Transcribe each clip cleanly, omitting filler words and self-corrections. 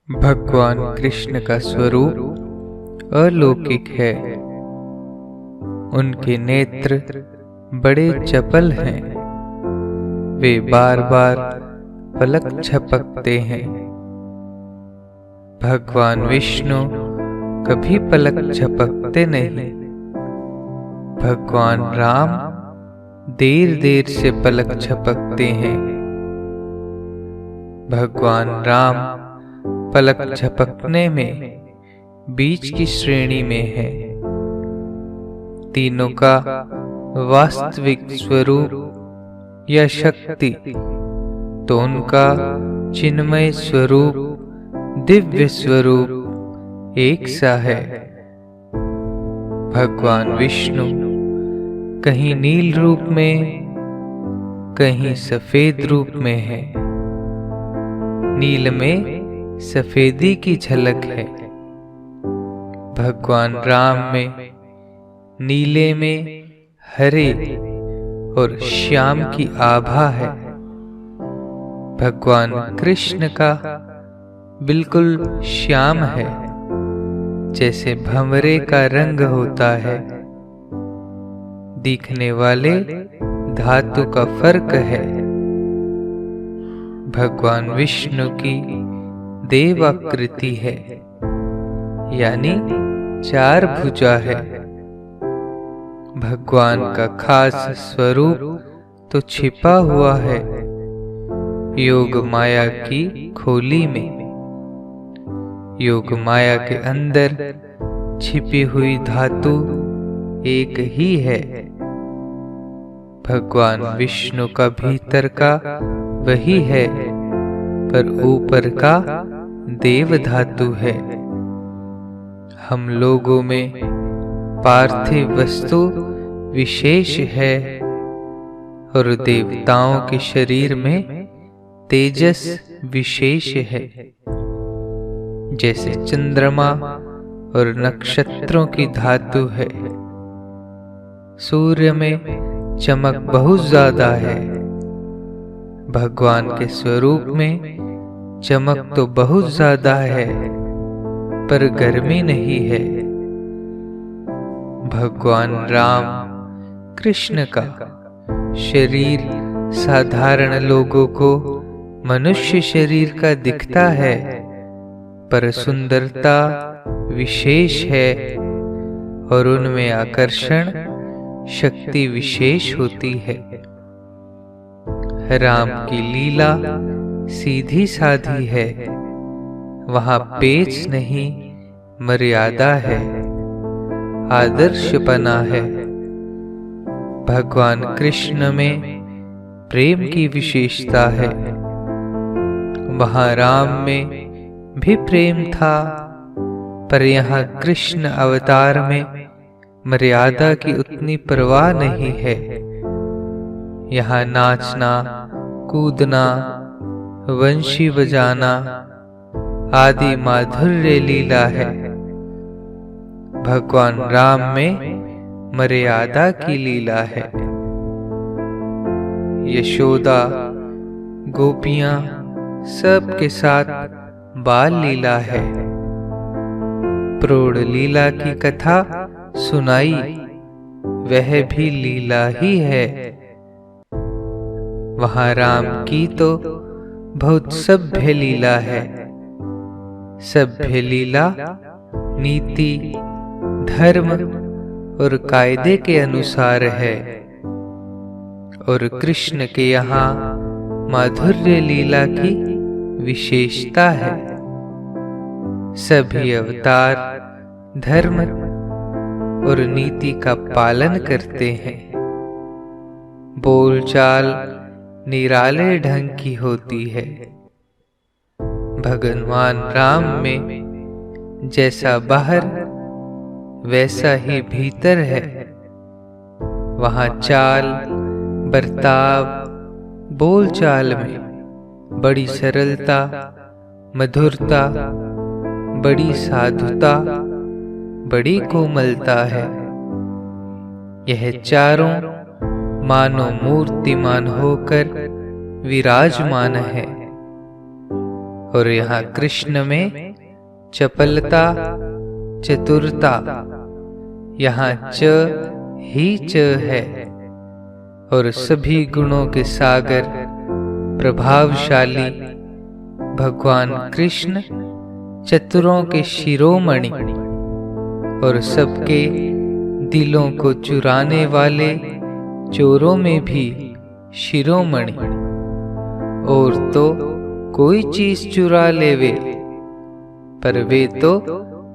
भगवान कृष्ण का स्वरूप अलौकिक है। उनके नेत्र बड़े चपल हैं। वे बार बार पलक झपकते हैं। भगवान विष्णु कभी पलक झपकते नहीं। भगवान राम देर देर से पलक झपकते हैं। भगवान राम पलक झपकने में बीच की श्रेणी में है। तीनों का वास्तविक स्वरूप या शक्ति तो उनका चिन्मय स्वरूप, दिव्य स्वरूप एक सा है। भगवान विष्णु कहीं नील रूप में, कहीं सफेद रूप में है। नील में सफेदी की झलक है। भगवान राम में नीले में हरे और श्याम की आभा है। भगवान कृष्ण का बिल्कुल श्याम है, जैसे भंवरे का रंग होता है। दिखने वाले धातु का फर्क है। भगवान विष्णु की देवाकृति है, यानी चार भुजा है। भगवान का खास स्वरूप तो छिपा हुआ है योग माया की खोली में। योग माया के अंदर छिपी हुई धातु एक ही है। भगवान विष्णु का भीतर का वही है, पर ऊपर का देव धातु है। हम लोगों में पार्थिव वस्तु विशेष है और देवताओं के शरीर में तेजस विशेष है। जैसे चंद्रमा और नक्षत्रों की धातु है। सूर्य में चमक बहुत ज्यादा है। भगवान के स्वरूप में चमक तो बहुत ज्यादा है, पर गर्मी नहीं है। भगवान राम कृष्ण का शरीर साधारण लोगों को मनुष्य शरीर का दिखता है, पर सुंदरता विशेष है और उनमें आकर्षण शक्ति विशेष होती है। राम की लीला सीधी साधी है। वहां पेच नहीं, मर्यादा है, आदर्शपना है। भगवान कृष्ण में प्रेम की विशेषता है। वहां राम में भी प्रेम था, पर यहाँ कृष्ण अवतार में मर्यादा की उतनी परवाह नहीं है। यहाँ नाचना, कूदना, वंशी बजाना आदि माधुर्य लीला है। भगवान राम में मर्यादा की लीला है। यशोदा, गोपियां सब के साथ बाल लीला है। प्रोढ़ लीला की कथा सुनाई, वह भी लीला ही है। वहां राम की तो बहुत सभ्य लीला है। सभ्य लीला नीति, धर्म और कायदे के अनुसार है, और कृष्ण के यहाँ माधुर्य लीला की विशेषता है। सभी अवतार धर्म और नीति का पालन करते हैं। बोलचाल निराले ढंग की होती है। भगवान राम में जैसा बाहर वैसा ही भीतर है। वहां चाल, बर्ताव, बोलचाल में बड़ी सरलता, मधुरता, बड़ी साधुता, बड़ी कोमलता है। यह चारों मानो मूर्तिमान होकर विराजमान है और यहाँ कृष्ण में चपलता, चतुरता, यहाँ च ही च है। और सभी गुणों के सागर, प्रभावशाली भगवान कृष्ण चतुरों के शिरोमणि और सबके दिलों को चुराने वाले चोरों में भी शिरोमणि। और तो कोई चीज चुरा लेवे, पर वे तो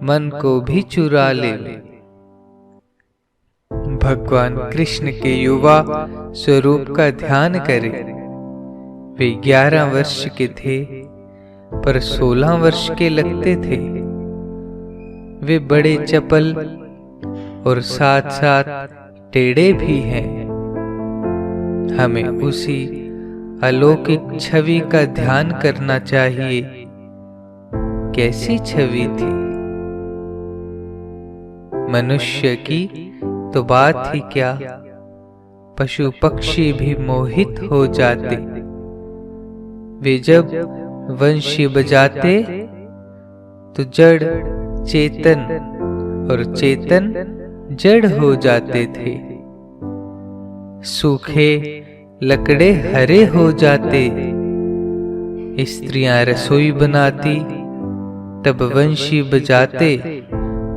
मन को भी चुरा लेवे। भगवान कृष्ण के युवा स्वरूप का ध्यान करें। वे 11 वर्ष के थे, पर 16 वर्ष के लगते थे। वे बड़े चपल और साथ साथ टेढ़े भी हैं। हमें उसी अलौकिक छवि का ध्यान करना चाहिए। कैसी छवि थी! मनुष्य की तो बात ही क्या, पशु पक्षी भी मोहित हो जाते। वे जब वंशी बजाते तो जड़ चेतन और चेतन जड़ हो जाते थे। सूखे लकड़े हरे हो जाते। स्त्रियां रसोई बनाती, तब वंशी बजाते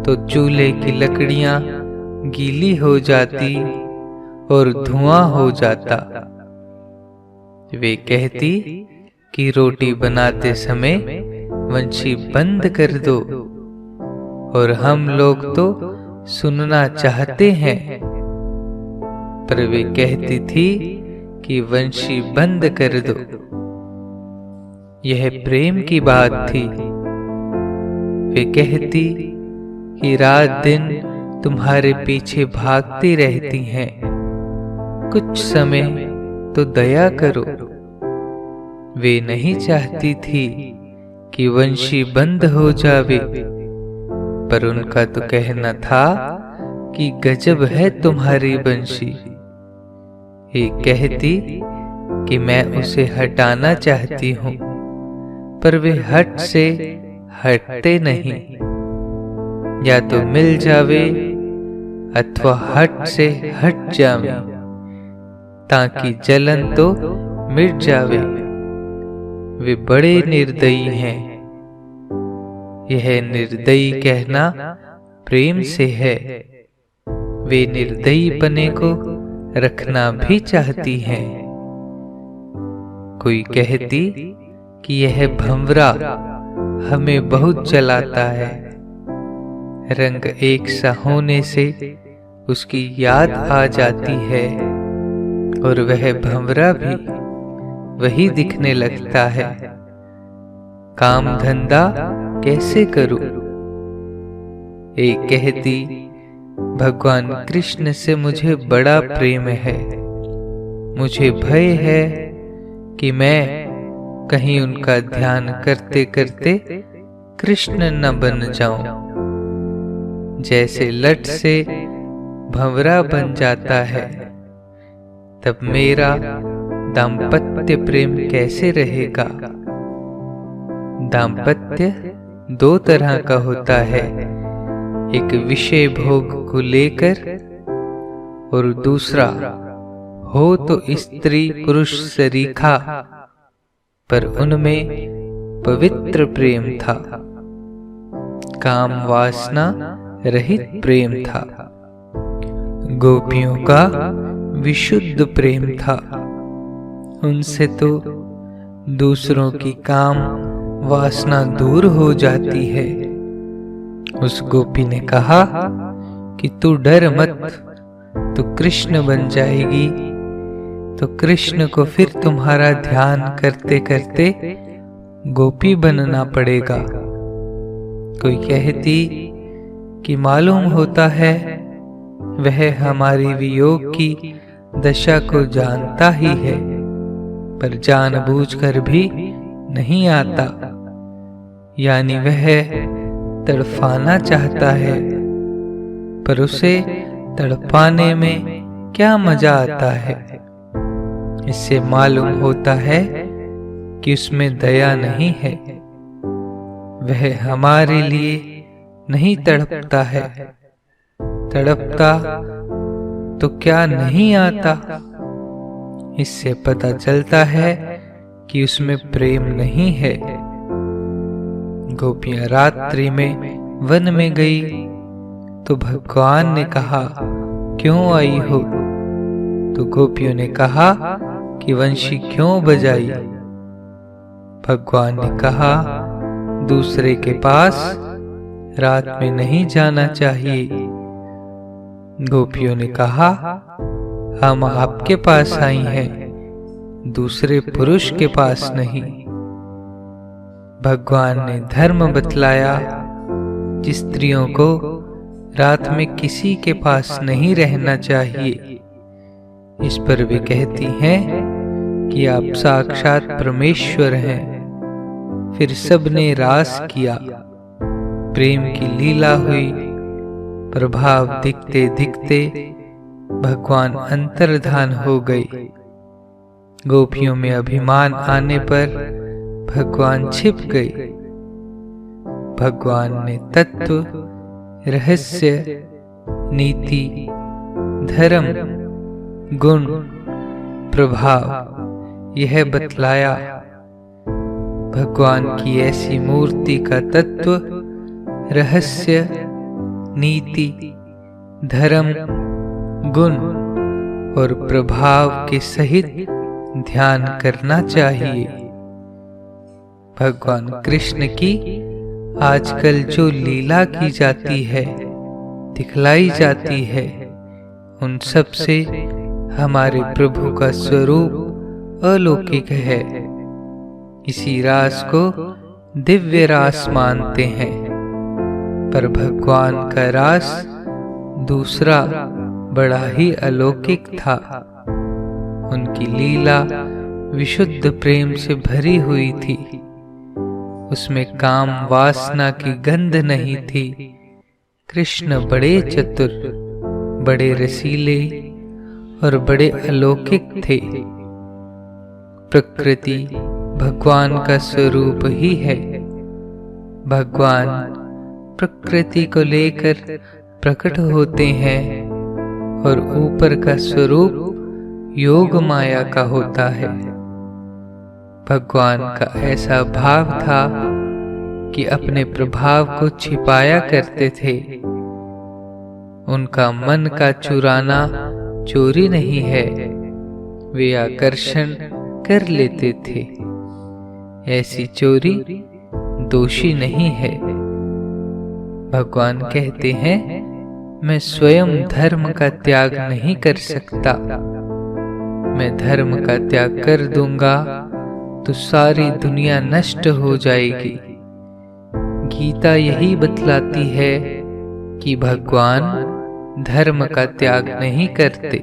तो चूल्हे की लकड़ियां गीली हो जाती और धुआं हो जाता। वे कहती कि रोटी बनाते समय वंशी बंद कर दो, और हम लोग तो सुनना चाहते हैं। पर वे कहती थी कि वंशी बंद कर दो। यह प्रेम की बात थी। वे कहती कि रात दिन तुम्हारे पीछे भागती रहती हैं, कुछ समय तो दया करो। वे नहीं चाहती थी कि वंशी बंद हो जावे, पर उनका तो कहना था कि गजब है तुम्हारी वंशी। ये कहती कि मैं उसे हटाना चाहती हूँ, पर वे हट से हटते नहीं। या तो मिल जावे अथवा हट से हट जावे, ताकि जलन तो मिट जावे। वे बड़े निर्दयी हैं। यह निर्दयी कहना प्रेम से है। वे निर्दयी पने को रखना भी चाहती हैं। कोई कहती कि यह भंवरा हमें बहुत जलाता है। रंग एक सा होने से उसकी याद आ जाती है, और वह भंवरा भी वही दिखने लगता है। काम धंधा कैसे करूं? एक कहती, भगवान कृष्ण से मुझे बड़ा प्रेम है। मुझे भय है कि मैं कहीं उनका ध्यान करते करते कृष्ण न बन जाऊं। जैसे लट से भंवरा बन जाता है, तब मेरा दाम्पत्य प्रेम कैसे रहेगा? दाम्पत्य 2 तरह का होता है, एक विषय भोग को लेकर और दूसरा हो तो स्त्री पुरुष सरीखा, पर उनमें पवित्र प्रेम था। काम वासना रहित प्रेम था। गोपियों का विशुद्ध प्रेम था। उनसे तो दूसरों की काम वासना दूर हो जाती है। उस गोपी ने कहा कि तू डर मत, तू कृष्ण बन जाएगी तो कृष्ण को फिर तुम्हारा ध्यान करते करते गोपी बनना पड़ेगा। कोई कहती कि मालूम होता है वह हमारी वियोग की दशा को जानता ही है, पर जानबूझकर भी नहीं आता। यानी वह तड़पाना चाहता है, पर उसे तड़पाने में क्या मजा आता है। इससे मालूम होता है कि उसमें दया नहीं है। वह हमारे लिए नहीं तड़पता है। तड़पता तो क्या नहीं आता। इससे पता चलता है कि उसमें प्रेम नहीं है। गोपियां रात्रि में वन में गई तो भगवान ने कहा, क्यों आई हो? तो गोपियों ने कहा कि वंशी क्यों बजाई? भगवान ने कहा, दूसरे के पास रात में नहीं जाना चाहिए। गोपियों ने कहा, हम आपके पास आई हैं, दूसरे पुरुष के पास नहीं। भगवान ने धर्म बतलाया कि स्त्रियों को रात में किसी के पास नहीं रहना चाहिए। इस पर वे कहती हैं कि आप साक्षात परमेश्वर हैं। फिर सबने रास किया, प्रेम की लीला हुई। प्रभाव दिखते दिखते भगवान अंतर्धान हो गए। गोपियों में अभिमान आने पर भगवान छिप गए। भगवान ने तत्व, रहस्य, नीति, धर्म, गुण, प्रभाव यह बतलाया। भगवान की ऐसी मूर्ति का तत्व, रहस्य, नीति, धर्म, गुण और प्रभाव के सहित ध्यान करना चाहिए। भगवान कृष्ण की आजकल जो लीला की जाती है, दिखलाई जाती है, उन सब से हमारे प्रभु का स्वरूप अलौकिक है। इसी रास को दिव्य रास मानते हैं, पर भगवान का रास दूसरा बड़ा ही अलौकिक था। उनकी लीला विशुद्ध प्रेम से भरी हुई थी। उसमें काम वासना की गंध नहीं थी। कृष्ण बड़े चतुर, बड़े रसीले और बड़े अलौकिक थे। प्रकृति भगवान का स्वरूप ही है। भगवान प्रकृति को लेकर प्रकट होते हैं और ऊपर का स्वरूप योग माया का होता है। भगवान का ऐसा भाव था कि अपने प्रभाव को छिपाया करते थे। उनका मन का चुराना चोरी नहीं है, वे आकर्षण कर लेते थे। ऐसी चोरी दोषी नहीं है। भगवान कहते हैं, मैं स्वयं धर्म का त्याग नहीं कर सकता। मैं धर्म का त्याग कर दूंगा तो सारी दुनिया नष्ट हो जाएगी। गीता यही बतलाती है कि भगवान धर्म का त्याग नहीं करते।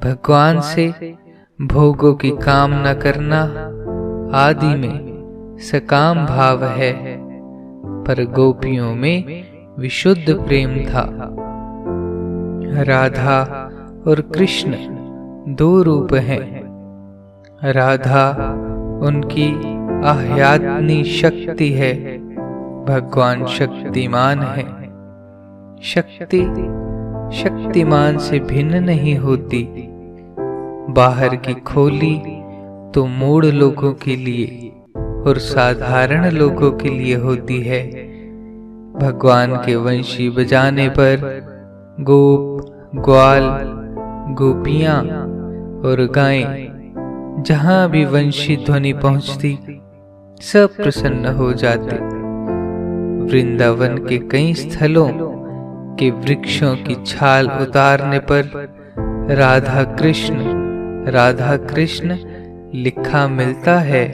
भगवान से भोगों की कामना करना आदि में सकाम भाव है, पर गोपियों में विशुद्ध प्रेम था। राधा और कृष्ण दो रूप हैं। राधा उनकी आह्यात्मी शक्ति है, भगवान शक्तिमान है। शक्ति शक्तिमान से भिन्न नहीं होती। बाहर की खोली तो मूढ़ लोगों के लिए और साधारण लोगों के लिए होती है। भगवान के वंशी बजाने पर गोप, ग्वाल, गोपियां और गायें, जहां भी वंशी ध्वनि पहुंचती, सब प्रसन्न हो जाते। वृंदावन के कई स्थलों के वृक्षों की छाल उतारने पर राधा कृष्ण लिखा मिलता है।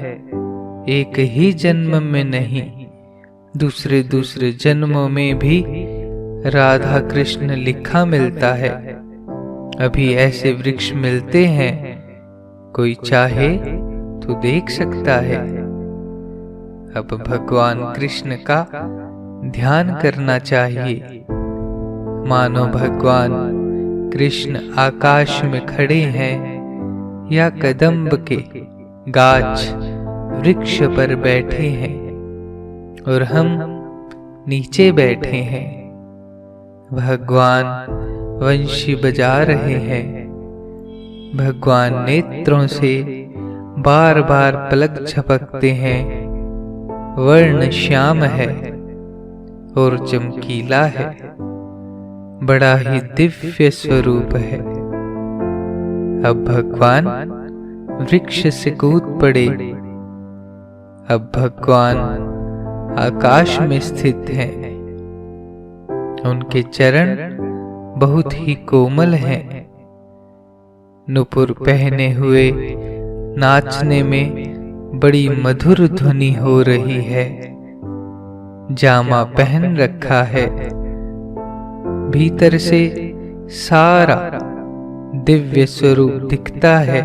एक ही जन्म में नहीं, दूसरे जन्मों में भी राधा कृष्ण लिखा मिलता है। अभी ऐसे वृक्ष मिलते हैं, कोई चाहे तो देख सकता है। अब भगवान कृष्ण का ध्यान करना चाहिए, मानो भगवान कृष्ण आकाश में खड़े हैं या कदम्ब के गाछ वृक्ष पर बैठे हैं। और हम नीचे बैठे हैं। भगवान वंशी बजा रहे हैं। भगवान नेत्रों से बार बार पलक झपकते हैं। वर्ण श्याम है और चमकीला है, बड़ा ही दिव्य स्वरूप है। अब भगवान वृक्ष से कूद पड़े। अब भगवान आकाश में स्थित हैं। उनके चरण बहुत ही कोमल हैं। नुपुर पहने हुए नाचने में बड़ी मधुर ध्वनि हो रही है। जामा पहन रखा है। भीतर से सारा दिव्य स्वरूप दिखता है।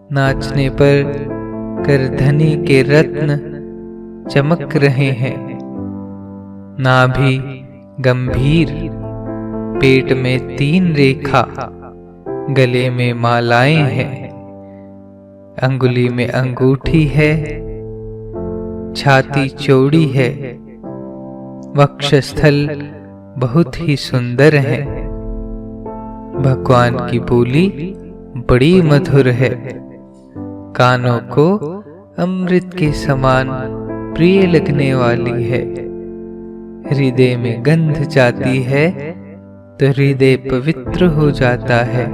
नाचने पर करधनी के रत्न चमक रहे हैं। नाभि गंभीर, पेट में 3 रेखा, गले में मालाएं हैं, अंगुली में अंगूठी है, छाती चौड़ी है, वक्षस्थल बहुत ही सुंदर है। भगवान की बोली बड़ी मधुर है। कानों को अमृत के समान प्रिय लगने वाली है। हृदय में गंध जाती है तो हृदय पवित्र हो जाता है।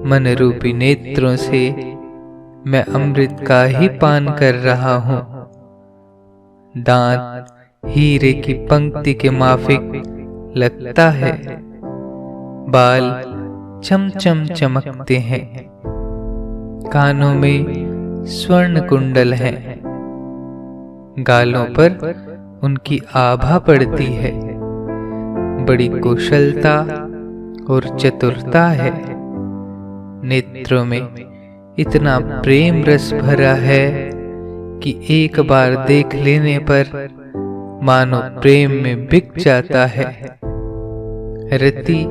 मन रूपी नेत्रों से मैं अमृत का ही पान कर रहा हूँ। दांत हीरे की पंक्ति के माफिक लगता है। बाल चमचम चमकते हैं। कानों में स्वर्ण कुंडल है। गालों पर उनकी आभा पड़ती है। बड़ी कुशलता और चतुरता है। नेत्रों में इतना प्रेम रस भरा है कि एक बार देख लेने पर मानो प्रेम में बिक जाता है। रति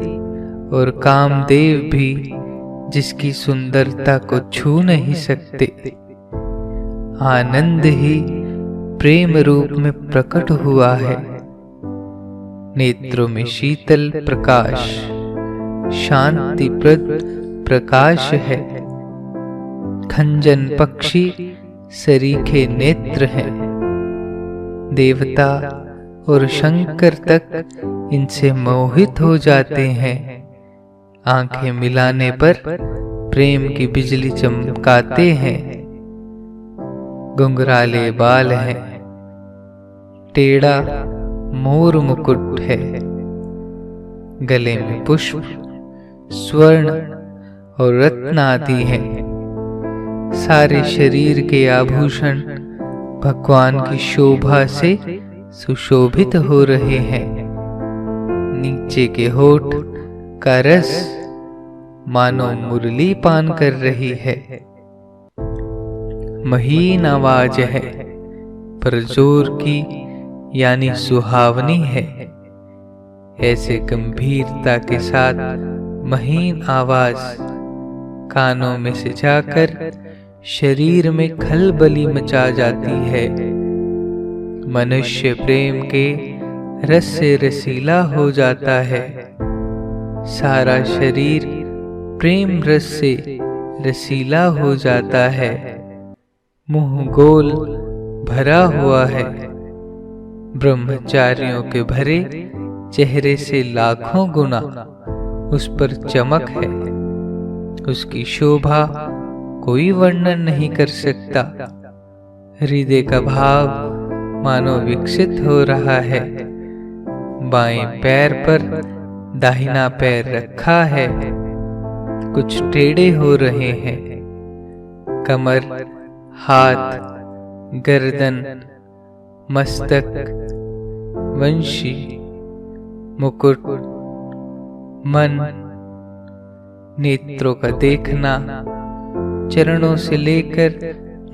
और कामदेव भी जिसकी सुंदरता को छू नहीं सकते, आनंद ही प्रेम रूप में प्रकट हुआ है। नेत्रों में शीतल प्रकाश, शांतिप्रद प्रकाश है। खंजन पक्षी सरीखे नेत्र हैं। देवता और शंकर तक इनसे मोहित हो जाते हैं। आंखें मिलाने पर प्रेम की बिजली चमकाते हैं। घुंघराले बाल हैं। टेढ़ा मोर मुकुट है। गले में पुष्प, स्वर्ण और रत्न आदि हैं। सारे शरीर के आभूषण भगवान की शोभा से सुशोभित हो रहे हैं। नीचे के होठ का रस मानो मुरली पान कर रही है। महीन आवाज है पर जोर की यानी सुहावनी है। ऐसे गंभीरता के साथ महीन आवाज कानों में से जाकर शरीर में खलबली मचा जाती है। मनुष्य प्रेम के रस से रसीला हो जाता है। सारा शरीर प्रेम रस से रसीला हो जाता है। मुंह गोल भरा हुआ है। ब्रह्मचारियों के भरे चेहरे से लाखों गुना उस पर चमक है। उसकी शोभा कोई वर्णन नहीं कर सकता। हृदय का भाव मानो विकसित हो रहा है। बाएं पैर पर दाहिना पैर रखा है। कुछ टेढ़े हो रहे हैं। कमर, हाथ, गर्दन, मस्तक, वंशी, मुकुट, मन, नेत्रों का देखना, चरणों से लेकर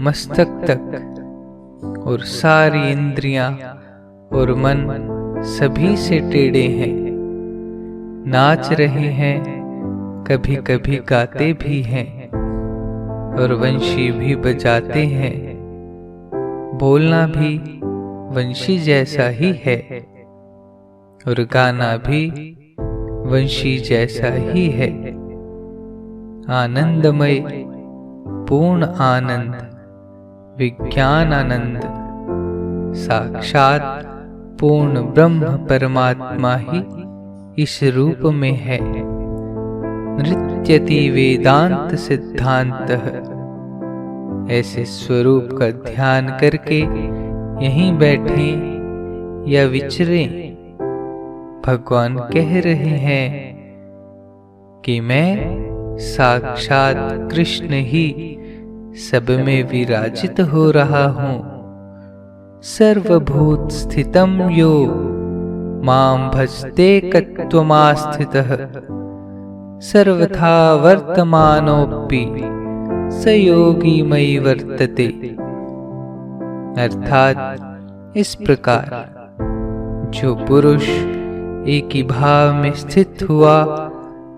मस्तक तक और सारी इंद्रियां और मन सभी से टेढ़े हैं। नाच रहे हैं, कभी कभी गाते भी हैं और वंशी भी बजाते हैं। बोलना भी वंशी जैसा ही है और गाना भी वंशी जैसा ही है। आनंदमय पूर्ण आनंद, विज्ञान आनंद, साक्षात पूर्ण ब्रह्म परमात्मा ही इस रूप में है। नृत्यति वेदांत सिद्धांतः। ऐसे स्वरूप का ध्यान करके यहीं बैठें या विचरें, भगवान कह रहे हैं कि मैं साक्षात कृष्ण ही सब में विराजित हो रहा हूँ। सर्वभूत स्थितं यो मां भजते कत्वमास्थितः, सर्वथा वर्तमानोऽपि स योगी मयि वर्तते। अर्थात इस प्रकार जो पुरुष एक ही भाव में स्थित हुआ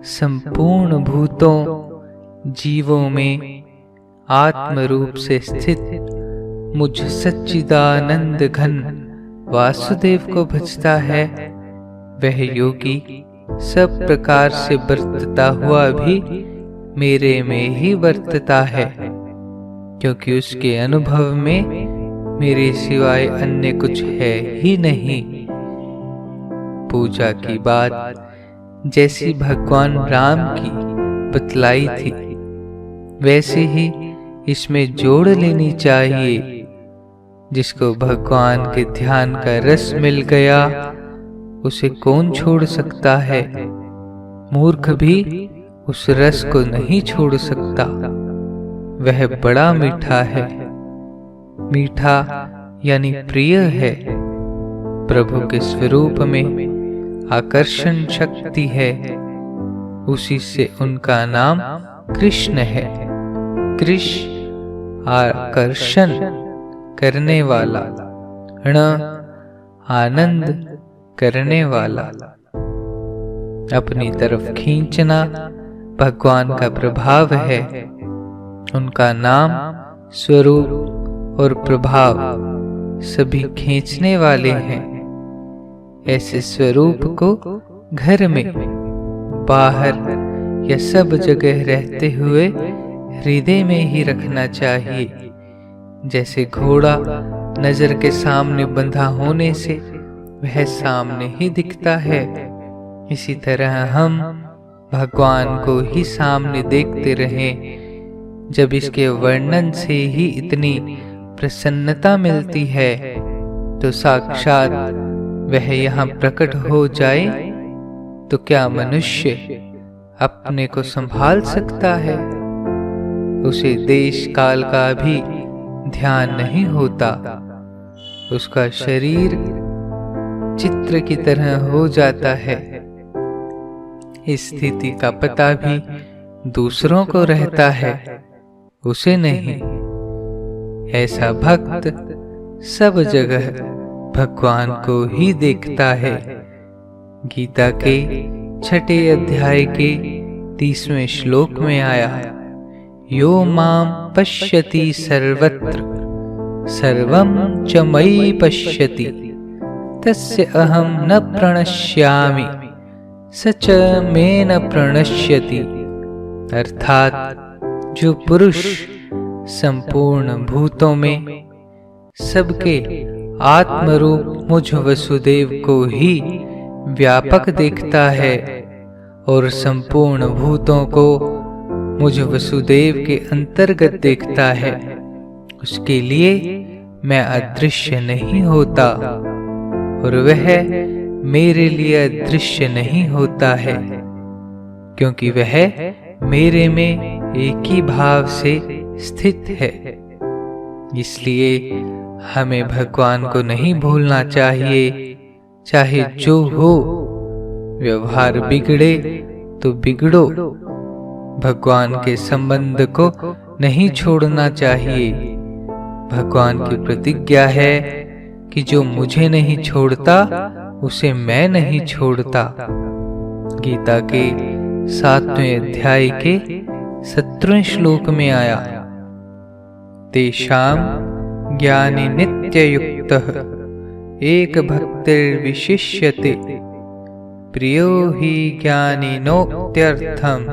संपूर्ण भूतों जीवों में आत्म रूप से स्थित मुझ सच्चिदानंद घन वासुदेव को भजता है, वह योगी सब प्रकार से वर्तता हुआ भी मेरे में ही वर्तता है, क्योंकि उसके अनुभव में मेरे सिवाय अन्य कुछ है ही नहीं। पूजा की बात जैसी भगवान राम की बतलाई थी, वैसे ही इसमें जोड़ लेनी चाहिए। जिसको भगवान के ध्यान का रस मिल गया, उसे कौन छोड़ सकता है। मूर्ख भी उस रस को नहीं छोड़ सकता। वह बड़ा मीठा है। मीठा यानी प्रिय है। प्रभु के स्वरूप में आकर्षण शक्ति है, उसी से उनका नाम कृष्ण है। कृष्ण आकर्षण करने वाला, ण आनंद करने वाला। अपनी तरफ खींचना भगवान का प्रभाव है। उनका नाम, स्वरूप और प्रभाव सभी खींचने वाले हैं। ऐसे स्वरूप को घर में, बाहर या सब जगह रहते हुए हृदय में ही रखना चाहिए। जैसे घोड़ा नजर के सामने बंधा होने से वह सामने ही दिखता है, इसी तरह हम भगवान को ही सामने देखते रहें। जब इसके वर्णन से ही इतनी प्रसन्नता मिलती है, तो साक्षात वह यहाँ प्रकट हो जाए तो क्या मनुष्य अपने को संभाल सकता है। उसे देश काल का भी ध्यान नहीं होता। उसका शरीर चित्र की तरह हो जाता है। इस स्थिति का पता भी दूसरों को रहता है, उसे नहीं। ऐसा भक्त सब जगह भगवान को ही देखता है। गीता के 6 अध्याय के 30वें श्लोक में आया, यो मां पश्यति सर्वत्र सर्वं च मयि पश्यति तस्य अहं न प्रणश्यामि स च मे न प्रणश्यति। अर्थात जो पुरुष संपूर्ण भूतों में सबके आत्मरूप मुझ वसुदेव को ही व्यापक देखता है और संपूर्ण भूतों को मुझ वसुदेव के अंतर्गत देखता है, उसके लिए मैं अदृश्य नहीं होता और वह मेरे लिए अदृश्य नहीं होता है, क्योंकि वह मेरे में एक ही भाव से स्थित है। इसलिए हमें भगवान को नहीं भूलना चाहिए, चाहे जो हो। व्यवहार बिगड़े तो बिगड़ो, भगवान के संबंध को नहीं छोड़ना चाहिए। भगवान की प्रतिज्ञा है कि जो मुझे नहीं छोड़ता उसे मैं नहीं छोड़ता। गीता के 7वें अध्याय के 17वें श्लोक में आया, तेषां ज्ञानि नित्ययुक्तः एक भक्तिर्विशिष्यते प्रियो हि ज्ञानिनोत्यर्थम्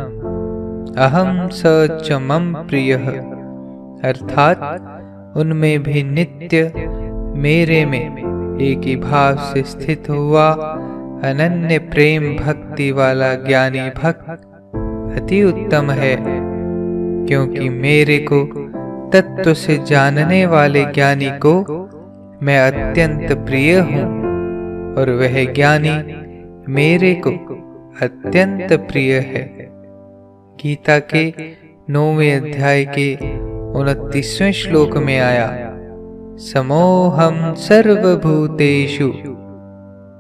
अहम स च मम प्रियः। अर्थात उनमें भी नित्य मेरे में एक ही भाव से स्थित हुआ अनन्य प्रेम भक्ति वाला ज्ञानी भक्त अति उत्तम है, क्योंकि मेरे को तत्व से जानने वाले ज्ञानी को मैं अत्यंत प्रिय हूँ और वह ज्ञानी मेरे को अत्यंत प्रिय है। गीता के 9वें अध्याय के 29वें श्लोक में आया, समोहम सर्वभूतेषु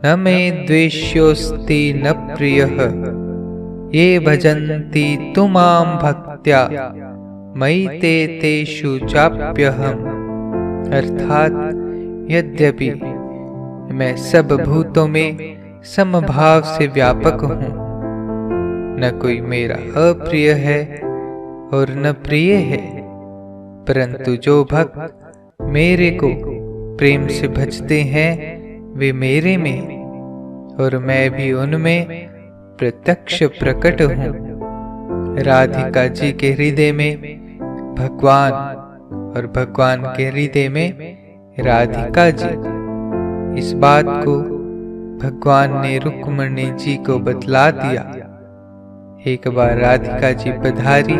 न मे द्वेष्योस्ति न प्रियः ये भजन्ति तु मां भक्त्या मयि ते तेषु चाप्यहम्। अर्थात यद्यपि मैं सब भूतों में समभाव से व्यापक हूँ, न कोई मेरा अप्रिय है और न प्रिय है, परंतु जो भक्त मेरे को प्रेम से भजते हैं वे मेरे में और मैं भी उनमें प्रत्यक्ष प्रकट हूँ। राधिका जी के हृदय में भगवान और भगवान के हृदय में राधिका जी, इस बात को भगवान ने रुक्मिणी जी को बतला दिया। एक बार राधिका जी पधारी,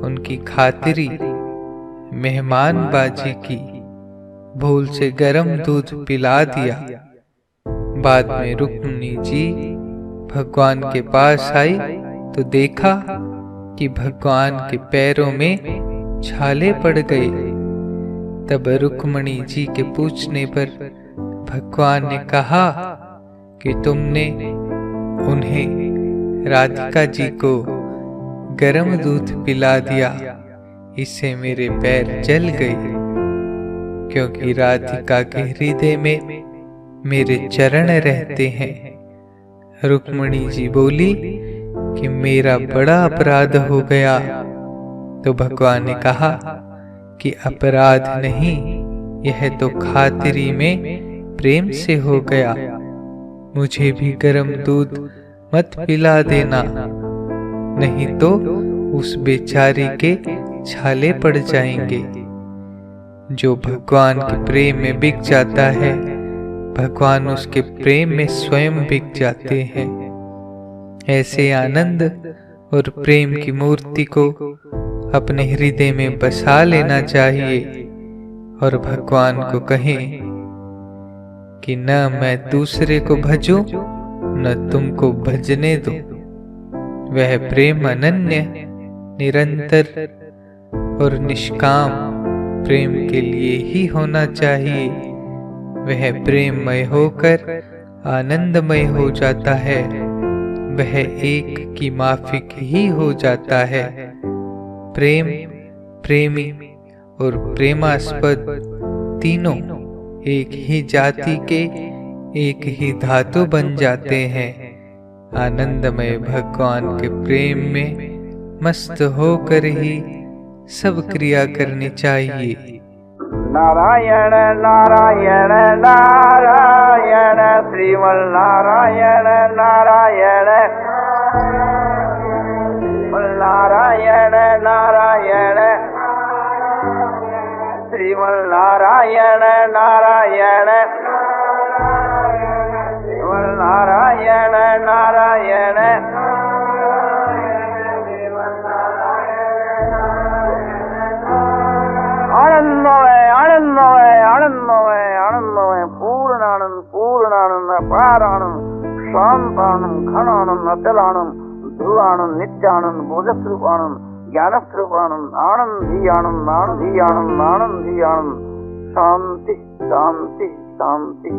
उनकी खातिरी मेहमानबाजी की, भूल से गर्म दूध पिला दिया। बाद में रुक्मिणी जी भगवान के पास आई तो देखा कि भगवान के पैरों में छाले पड़ गए। तब रुक्मिणी जी के पूछने पर भगवान ने कहा कि तुमने उन्हें राधिका जी को गर्म दूध पिला दिया, इससे मेरे पैर जल गए, क्योंकि राधिका के हृदय में मेरे चरण रहते हैं। रुक्मिणी जी बोली कि मेरा बड़ा अपराध हो गया। तो भगवान ने कहा कि अपराध नहीं, यह तो खातिरी में प्रेम से हो गया। मुझे भी गर्म दूध मत पिला देना, नहीं तो उस बेचारी के छाले पड़ जाएंगे। जो भगवान के प्रेम में बिक जाता है, भगवान उसके प्रेम में स्वयं बिक जाते हैं। ऐसे आनंद और प्रेम की मूर्ति को अपने हृदय में बसा लेना चाहिए और भगवान को कहें कि न मैं दूसरे को भजूं न तुमको भजने दो। वह प्रेम अनन्य, निरंतर और निष्काम प्रेम के लिए ही होना चाहिए। वह प्रेममय होकर आनंदमय हो जाता है, वह एक की माफिक ही हो जाता है। प्रेम, प्रेमी और प्रेमास्पद तीनों एक ही जाति के एक ही धातु बन जाते हैं। आनंदमय भगवान के प्रेम में मस्त होकर ही सब क्रिया करनी चाहिए। नारायण नारायण नारायण श्रीमन नारायण नारायण नारायण नारायण श्रीमन नारायण नारायण श्रीमन नारायण नारायण आनंदमय आनंदमय आनंदमय आनंदमय पूर्णानंद पूर्णानंद अपारानंद शांतानंद घनानंद अचलानंद ध्रुवानंद नित्यानंद बोधस्वरूपानंद ज्ञानस्वरूपानंद आनंद ही आनंद आनंद ही आनंद आनंद ही आनंद शांति शांति शांति।